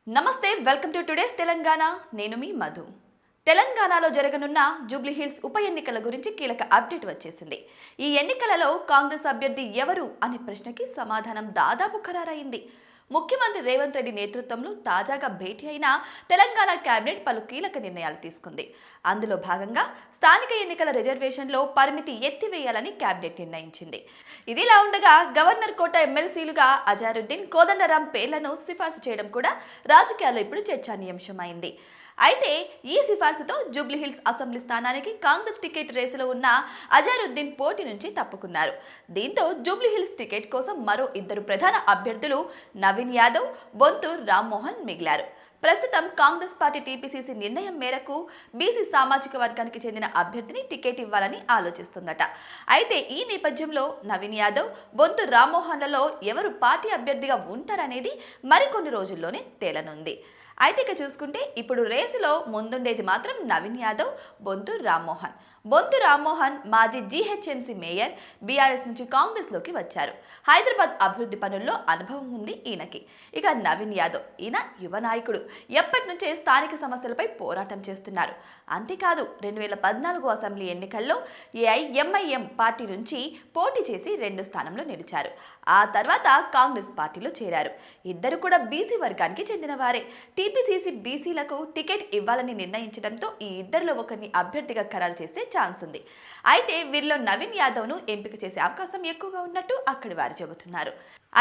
నమస్తే, welcome to today's Telangana. నేను మీ మధు. తెలంగాణలో జరగనున్న జూబ్లీ హిల్స్ ఉప ఎన్నికల గురించి కీలక అప్డేట్ వచ్చేసింది. ఈ ఎన్నికలలో కాంగ్రెస్ అభ్యర్థి ఎవరు అనే ప్రశ్నకి సమాధానం దాదాపు ఖరారైంది. ముఖ్యమంత్రి రేవంత్ రెడ్డి నేతృత్వంలో తాజాగా భేటీ అయిన తెలంగాణ కేబినెట్ పలు కీలక నిర్ణయాలు తీసుకుంది. అందులో భాగంగా స్థానిక ఎన్నికల రిజర్వేషన్లో పరిమితి ఎత్తివేయాలని కేబినెట్ నిర్ణయించింది. ఇదిలా ఉండగా గవర్నర్ కోట ఎమ్మెల్సీలుగా అజారుద్దీన్, కోదండరాం పేర్లను సిఫార్సు చేయడం కూడా రాజకీయాల్లో ఇప్పుడు చర్చానీయాంశమైంది. అయితే ఈ సిఫార్సుతో జూబ్లీహిల్స్ అసెంబ్లీ స్థానానికి కాంగ్రెస్ టికెట్ రేసులో ఉన్న అజారుద్దీన్ పోటీ నుంచి తప్పుకున్నారు. దీంతో జూబ్లీహిల్స్ టికెట్ కోసం మరో ఇద్దరు ప్రధాన అభ్యర్థులు నవీన్ యాదవ్, బొంతు రామ్మోహన్ మిగిలారు. ప్రస్తుతం కాంగ్రెస్ పార్టీ టీపీసీసీ నిర్ణయం మేరకు బీసీ సామాజిక వర్గానికి చెందిన అభ్యర్థిని టికెట్ ఇవ్వాలని ఆలోచిస్తుందట. అయితే ఈ నేపథ్యంలో నవీన్ యాదవ్, బొంతు రామ్మోహన్లలో ఎవరు పార్టీ అభ్యర్థిగా ఉంటారనేది మరికొన్ని రోజుల్లోనే తేలనుంది. అయితే ఇక చూసుకుంటే ఇప్పుడు రేసులో ముందుండేది మాత్రం నవీన్ యాదవ్, బొంతు రామ్మోహన్. బొంతు రామ్మోహన్ మాజీ జీహెచ్ఎంసీ మేయర్, బీఆర్ఎస్ నుంచి కాంగ్రెస్లోకి వచ్చారు. హైదరాబాద్ అభివృద్ధి పనుల్లో అనుభవం ఉంది ఈయనకి. ఇక నవీన్ యాదవ్, ఈయన యువ నాయకుడు, ఎప్పటి నుంచే స్థానిక సమస్యలపై పోరాటం చేస్తున్నారు. అంతేకాదు 2014 అసెంబ్లీ ఎన్నికల్లో ఏఐఎంఐఎం పార్టీ నుంచి పోటీ చేసి 2వ స్థానంలో నిలిచారు. ఆ తర్వాత కాంగ్రెస్ పార్టీలో చేరారు. ఇద్దరు కూడా బీసీ వర్గానికి చెందిన వారే. టీపీసీసీ బీసీలకు టికెట్ ఇవ్వాలని నిర్ణయించడంతో ఈ ఇద్దరిలో ఒకరిని అభ్యర్థిగా ఖరారు చేసే ఛాన్స్ ఉంది. అయితే వీరిలో నవీన్ యాదవ్ను ఎంపిక చేసే అవకాశం ఎక్కువగా ఉన్నట్టు అక్కడి వారు చెబుతున్నారు.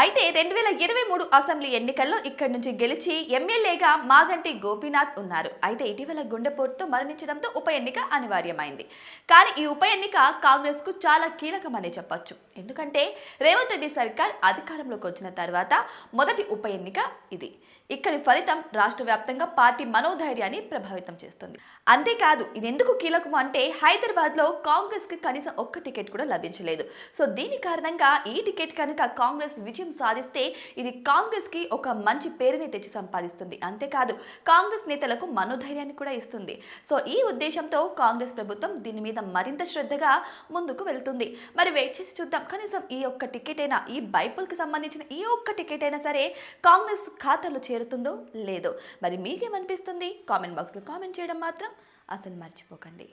అయితే 2023 అసెంబ్లీ ఎన్నికల్లో ఇక్కడి నుంచి గెలిచి ఎమ్మెల్యేగా మాగంటి గోపీనాథ్ ఉన్నారు. అయితే ఇటీవల గుండెపోటుతో మరణించడంతో ఉప ఎన్నిక అనివార్యమైంది. కానీ ఈ ఉప ఎన్నిక కాంగ్రెస్ కు చాలా కీలకమనే చెప్పొచ్చు. ఎందుకంటే రేవంత్ రెడ్డి సర్కార్ అధికారంలోకి వచ్చిన తర్వాత మొదటి ఉప ఎన్నిక ఇది. ఇక్కడి ఫలితం రాష్ట్ర వ్యాప్తంగా పార్టీ మనోధైర్యాన్ని ప్రభావితం చేస్తుంది. అంతేకాదు ఇది ఎందుకు కీలకం అంటే హైదరాబాద్ లో కాంగ్రెస్ కి కనీసం ఒక్క టికెట్ కూడా లభించలేదు. సో దీని కారణంగా ఈ టికెట్ కనుక కాంగ్రెస్ విజయం సాధిస్తే ఇది కాంగ్రెస్ కి ఒక మంచి పేరుని తెచ్చి సంపాదిస్తుంది. అంతేకాదు కాంగ్రెస్ నేతలకు మనోధైర్యాన్ని కూడా ఇస్తుంది. సో ఈ ఉద్దేశంతో కాంగ్రెస్ ప్రభుత్వం దీని మీద మరింత శ్రద్ధగా ముందుకు వెళ్తుంది. మరి వెయిట్ చేసి చూద్దాం. కనీసం ఈ ఒక్క టికెట్ అయినా, ఈ బైపుల్ కి సంబంధించిన ఈ ఒక్క టికెట్ అయినా సరే కాంగ్రెస్ ఖాతాలో చేరుతుందో లేదో మరి మీకేమనిపిస్తుంది? కామెంట్ బాక్స్లో కామెంట్ చేయడం మాత్రం అసలు మర్చిపోకండి.